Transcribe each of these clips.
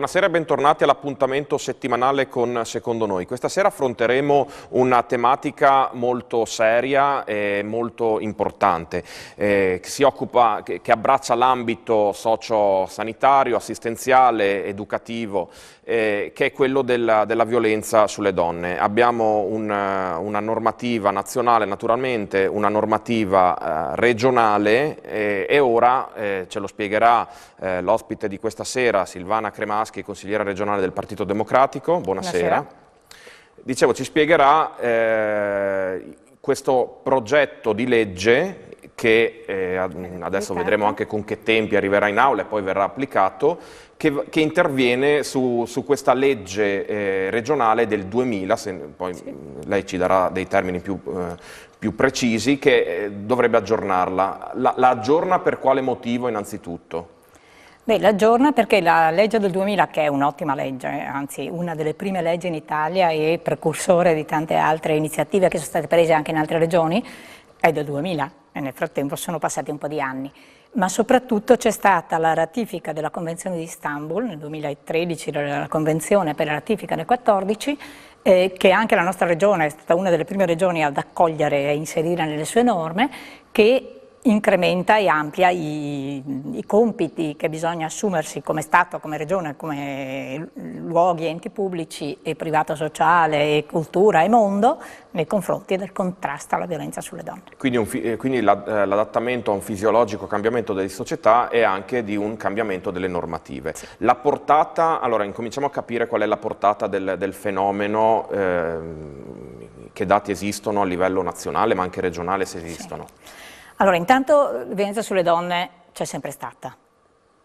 buonasera e bentornati all'appuntamento settimanale con Secondo Noi. Questa sera affronteremo una tematica molto seria e molto importante, che abbraccia l'ambito socio-sanitario, assistenziale, educativo, che è quello della violenza sulle donne. Abbiamo una normativa nazionale naturalmente, una normativa regionale e ora ce lo spiegherà l'ospite di questa sera, Silvana Cremaschi, consigliera regionale del Partito Democratico. Buonasera. Dicevo, ci spiegherà questo progetto di legge che adesso vedremo anche con che tempi arriverà in aula e poi verrà applicato, che interviene su questa legge regionale del 2000, poi lei ci darà dei termini più precisi, che dovrebbe aggiornarla. La aggiorna per quale motivo innanzitutto? Beh, la aggiorna perché la legge del 2000, che è un'ottima legge, anzi una delle prime leggi in Italia e precursore di tante altre iniziative che sono state prese anche in altre regioni, è del 2000 e nel frattempo sono passati un po' di anni. Ma soprattutto c'è stata la ratifica della Convenzione di Istanbul nel 2013, la Convenzione per la ratifica nel 2014, che anche la nostra regione è stata una delle prime regioni ad accogliere e inserire nelle sue norme, che incrementa e amplia i compiti che bisogna assumersi come Stato, come Regione, come luoghi, enti pubblici e privato sociale e cultura e mondo nei confronti del contrasto alla violenza sulle donne. Quindi l'adattamento a un fisiologico cambiamento delle società e anche di un cambiamento delle normative. Sì. La portata, allora incominciamo a capire qual è la portata del fenomeno, che dati esistono a livello nazionale ma anche regionale se esistono. Sì. Allora, intanto la violenza sulle donne c'è sempre stata.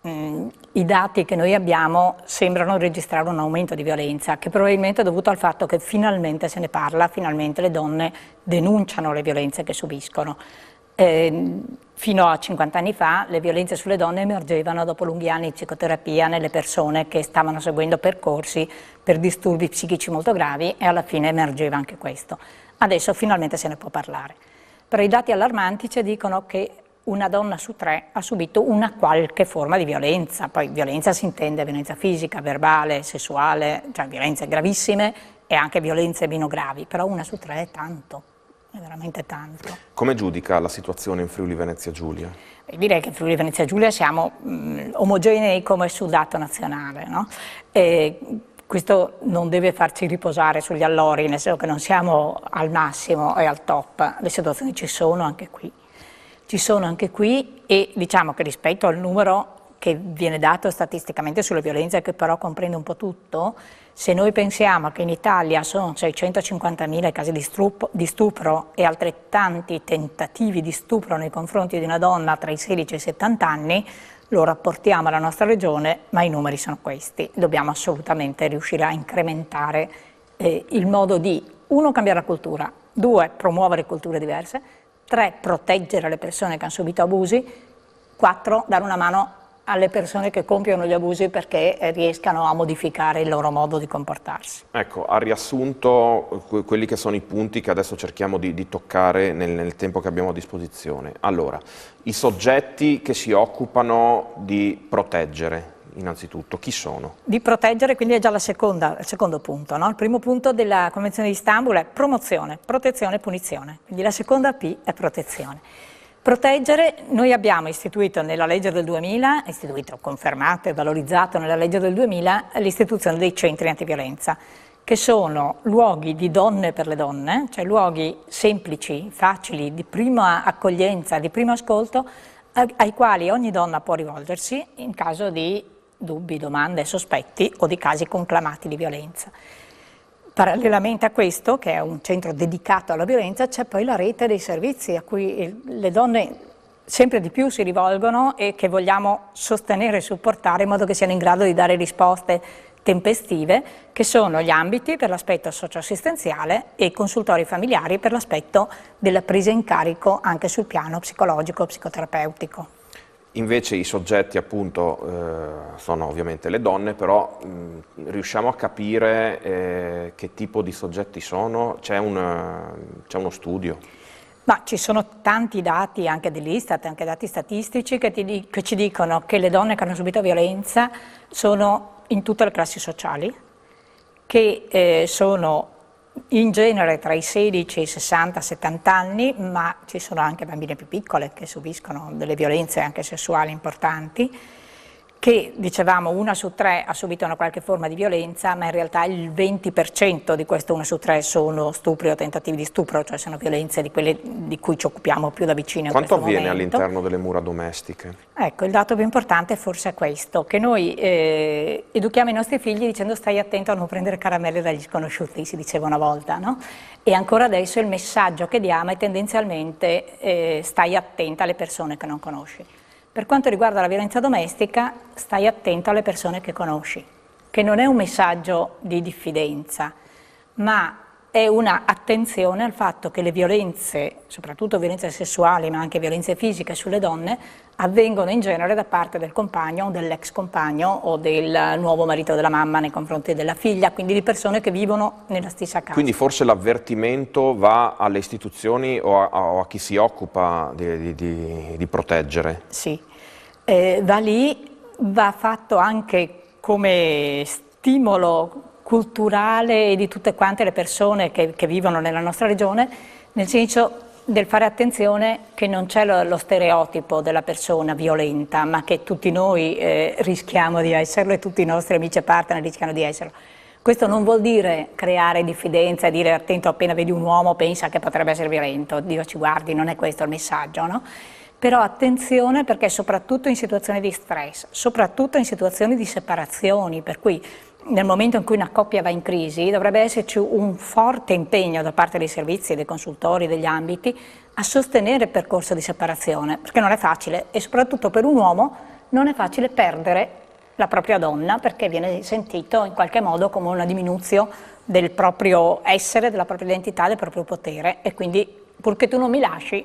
I dati che noi abbiamo sembrano registrare un aumento di violenza, che probabilmente è dovuto al fatto che finalmente se ne parla, finalmente le donne denunciano le violenze che subiscono. Fino a 50 anni fa le violenze sulle donne emergevano dopo lunghi anni di psicoterapia nelle persone che stavano seguendo percorsi per disturbi psichici molto gravi e alla fine emergeva anche questo. Adesso finalmente se ne può parlare. Però i dati allarmanti ci dicono che una donna su 3 ha subito una qualche forma di violenza. Poi violenza si intende violenza fisica, verbale, sessuale, cioè violenze gravissime e anche violenze meno gravi, però una su 3 è tanto, è veramente tanto. Come giudica la situazione in Friuli Venezia Giulia? Direi che in Friuli Venezia Giulia siamo omogenei come sul dato nazionale, no? Questo non deve farci riposare sugli allori, nel senso che non siamo al massimo e al top, le situazioni ci sono anche qui. Ci sono anche qui e diciamo che rispetto al numero che viene dato statisticamente sulle violenze, che però comprende un po' tutto, se noi pensiamo che in Italia sono 650.000 casi di stupro e altrettanti tentativi di stupro nei confronti di una donna tra i 16 e i 70 anni, lo rapportiamo alla nostra regione, ma i numeri sono questi. Dobbiamo assolutamente riuscire a incrementare il modo di, 1, cambiare la cultura, 2, promuovere culture diverse, 3, proteggere le persone che hanno subito abusi, 4, dare una mano alle persone che compiono gli abusi perché riescano a modificare il loro modo di comportarsi. Ecco, ha riassunto quelli che sono i punti che adesso cerchiamo di toccare nel tempo che abbiamo a disposizione. Allora, i soggetti che si occupano di proteggere, innanzitutto, chi sono? Di proteggere, quindi è già il secondo punto, no? Il primo punto della Convenzione di Istanbul è promozione, protezione e punizione, quindi la seconda P è protezione. Proteggere, noi abbiamo istituito nella legge del 2000, confermato e valorizzato nella legge del 2000, l'istituzione dei centri antiviolenza, che sono luoghi di donne per le donne, cioè luoghi semplici, facili, di prima accoglienza, di primo ascolto, ai quali ogni donna può rivolgersi in caso di dubbi, domande, sospetti o di casi conclamati di violenza. Parallelamente a questo, che è un centro dedicato alla violenza, c'è poi la rete dei servizi a cui le donne sempre di più si rivolgono e che vogliamo sostenere e supportare in modo che siano in grado di dare risposte tempestive, che sono gli ambiti per l'aspetto socioassistenziale e i consultori familiari per l'aspetto della presa in carico anche sul piano psicologico, psicoterapeutico. Invece i soggetti appunto sono ovviamente le donne, però riusciamo a capire che tipo di soggetti sono? C'è uno studio? Ma ci sono tanti dati anche dell'Istat, anche dati statistici che ci dicono che le donne che hanno subito violenza sono in tutte le classi sociali, che sono in genere tra i 16 e i 60-70 anni, ma ci sono anche bambine più piccole che subiscono delle violenze anche sessuali importanti, che dicevamo 1 su 3 ha subito una qualche forma di violenza, ma in realtà il 20% di questo 1 su 3 sono stupri o tentativi di stupro, cioè sono violenze di quelle di cui ci occupiamo più da vicino in questo momento. Quanto avviene all'interno delle mura domestiche? Ecco, il dato più importante forse è questo, che noi educhiamo i nostri figli dicendo stai attento a non prendere caramelle dagli sconosciuti, si diceva una volta, no? E ancora adesso il messaggio che diamo è tendenzialmente stai attenta alle persone che non conosci. Per quanto riguarda la violenza domestica, stai attento alle persone che conosci, che non è un messaggio di diffidenza, ma è una attenzione al fatto che le violenze, soprattutto violenze sessuali, ma anche violenze fisiche sulle donne, avvengono in genere da parte del compagno o dell'ex compagno o del nuovo marito della mamma nei confronti della figlia, quindi di persone che vivono nella stessa casa. Quindi forse l'avvertimento va alle istituzioni o a chi si occupa di proteggere? Sì, va lì, va fatto anche come stimolo culturale di tutte quante le persone che vivono nella nostra regione, nel senso del fare attenzione che non c'è lo stereotipo della persona violenta, ma che tutti noi rischiamo di esserlo e tutti i nostri amici e partner rischiano di esserlo. Questo non vuol dire creare diffidenza e dire attento appena vedi un uomo pensa che potrebbe essere violento, Dio ci guardi, non è questo il messaggio, no? Però attenzione perché soprattutto in situazioni di stress, soprattutto in situazioni di separazioni, per cui nel momento in cui una coppia va in crisi dovrebbe esserci un forte impegno da parte dei servizi, dei consultori, degli ambiti a sostenere il percorso di separazione, perché non è facile e soprattutto per un uomo non è facile perdere la propria donna perché viene sentito in qualche modo come una diminuzione del proprio essere, della propria identità, del proprio potere e quindi purché tu non mi lasci.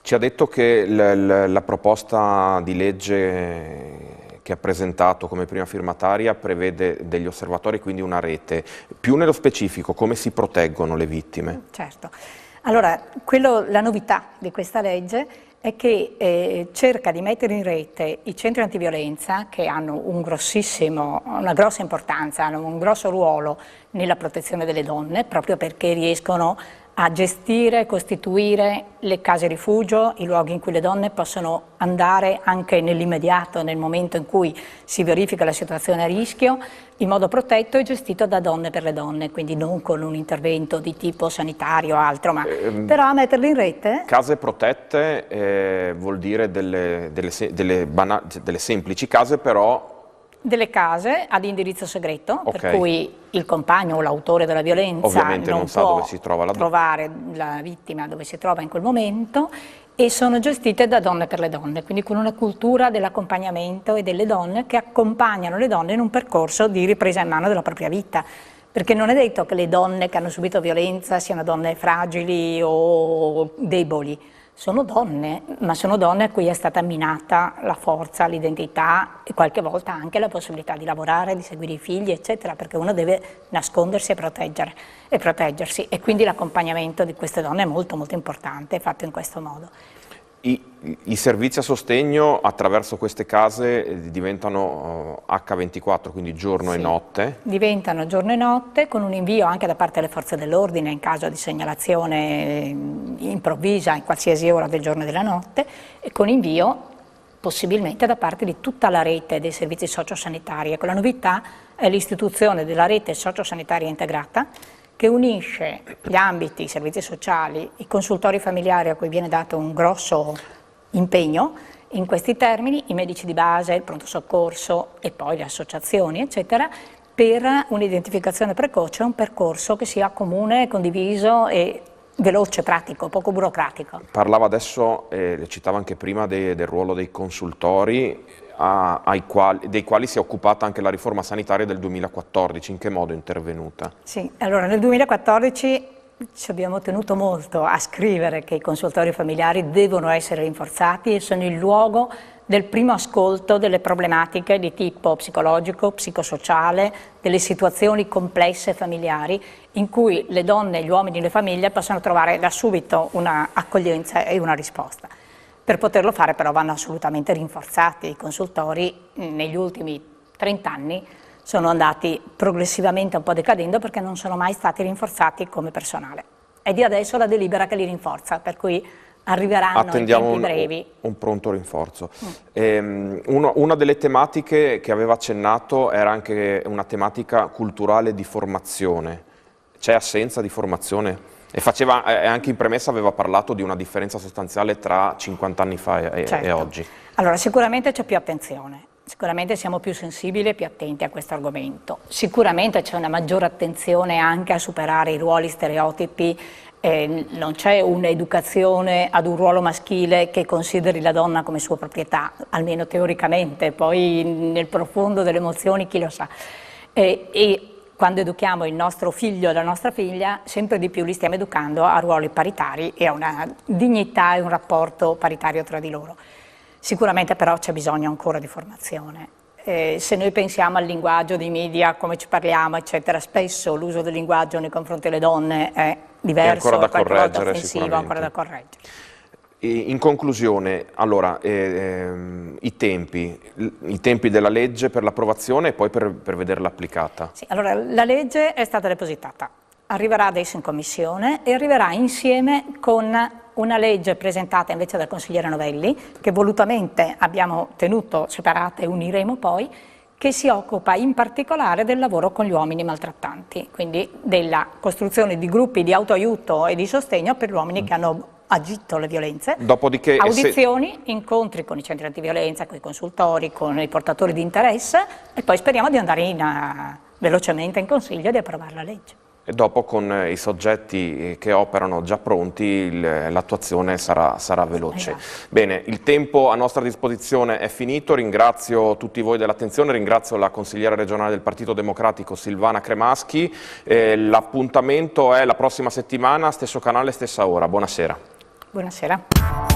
Ci ha detto che la proposta di legge che ha presentato come prima firmataria prevede degli osservatori, quindi una rete. Più nello specifico, come si proteggono le vittime? Certo. Allora, la novità di questa legge è che cerca di mettere in rete i centri antiviolenza che hanno una grossa importanza, hanno un grosso ruolo nella protezione delle donne, proprio perché riescono a gestire e costituire le case rifugio, i luoghi in cui le donne possono andare anche nell'immediato, nel momento in cui si verifica la situazione a rischio, in modo protetto e gestito da Donne per le Donne, quindi non con un intervento di tipo sanitario o altro, ma però a metterli in rete. Case protette vuol dire delle semplici case, però delle case ad indirizzo segreto, okay, per cui il compagno o l'autore della violenza ovviamente non sa dove si trova trovare la vittima dove si trova in quel momento e sono gestite da Donne per le Donne, quindi con una cultura dell'accompagnamento e delle donne che accompagnano le donne in un percorso di ripresa in mano della propria vita. Perché non è detto che le donne che hanno subito violenza siano donne fragili o deboli. Sono donne, ma sono donne a cui è stata minata la forza, l'identità e qualche volta anche la possibilità di lavorare, di seguire i figli, eccetera, perché uno deve nascondersi e proteggersi. E quindi l'accompagnamento di queste donne è molto molto importante, fatto in questo modo. I servizi a sostegno attraverso queste case diventano H24, quindi giorno e notte? Diventano giorno e notte con un invio anche da parte delle forze dell'ordine in caso di segnalazione improvvisa in qualsiasi ora del giorno e della notte e con invio possibilmente da parte di tutta la rete dei servizi sociosanitari. Ecco, la novità è l'istituzione della rete sociosanitaria integrata che unisce gli ambiti, i servizi sociali, i consultori familiari a cui viene dato un grosso impegno in questi termini, i medici di base, il pronto soccorso e poi le associazioni, eccetera, per un'identificazione precoce, un percorso che sia comune, condiviso e veloce, pratico, poco burocratico. Parlava adesso, le citava anche prima, del ruolo dei consultori, dei quali si è occupata anche la riforma sanitaria del 2014. In che modo è intervenuta? Sì, allora nel 2014 ci abbiamo tenuto molto a scrivere che i consultori familiari devono essere rinforzati e sono il luogo del primo ascolto delle problematiche di tipo psicologico, psicosociale, delle situazioni complesse familiari in cui le donne e gli uomini e le famiglie possono trovare da subito una accoglienza e una risposta. Per poterlo fare però vanno assolutamente rinforzati i consultori. Negli ultimi 30 anni sono andati progressivamente un po' decadendo perché non sono mai stati rinforzati come personale. È di adesso la delibera che li rinforza, per cui arriveranno attendiamo in tempi brevi. Un pronto rinforzo. Una delle tematiche che aveva accennato era anche una tematica culturale di formazione. C'è assenza di formazione? E anche in premessa aveva parlato di una differenza sostanziale tra 50 anni fa e oggi. Allora, sicuramente c'è più attenzione. Sicuramente siamo più sensibili e più attenti a questo argomento. Sicuramente c'è una maggiore attenzione anche a superare i ruoli stereotipi. Non c'è un'educazione ad un ruolo maschile che consideri la donna come sua proprietà, almeno teoricamente, poi nel profondo delle emozioni chi lo sa. E quando educhiamo il nostro figlio o la nostra figlia, sempre di più li stiamo educando a ruoli paritari e a una dignità e un rapporto paritario tra di loro. Sicuramente però c'è bisogno ancora di formazione. Se noi pensiamo al linguaggio dei media, come ci parliamo, eccetera, spesso l'uso del linguaggio nei confronti delle donne è diverso, è qualche volta offensivo, ancora da correggere. In conclusione, allora, i tempi della legge per l'approvazione e poi per vederla applicata. Sì, allora, la legge è stata depositata, arriverà adesso in commissione e arriverà insieme con una legge presentata invece dal consigliere Novelli, che volutamente abbiamo tenuto separata e uniremo poi, che si occupa in particolare del lavoro con gli uomini maltrattanti, quindi della costruzione di gruppi di autoaiuto e di sostegno per gli uomini che hanno agito le violenze. Dopodiché, audizioni, incontri con i centri antiviolenza, con i consultori, con i portatori di interesse e poi speriamo di andare velocemente in Consiglio e di approvare la legge. E dopo con i soggetti che operano già pronti l'attuazione sarà veloce. Esatto. Bene, il tempo a nostra disposizione è finito, ringrazio tutti voi dell'attenzione, ringrazio la consigliera regionale del Partito Democratico Silvana Cremaschi, l'appuntamento è la prossima settimana, stesso canale, stessa ora, buonasera. Buonasera.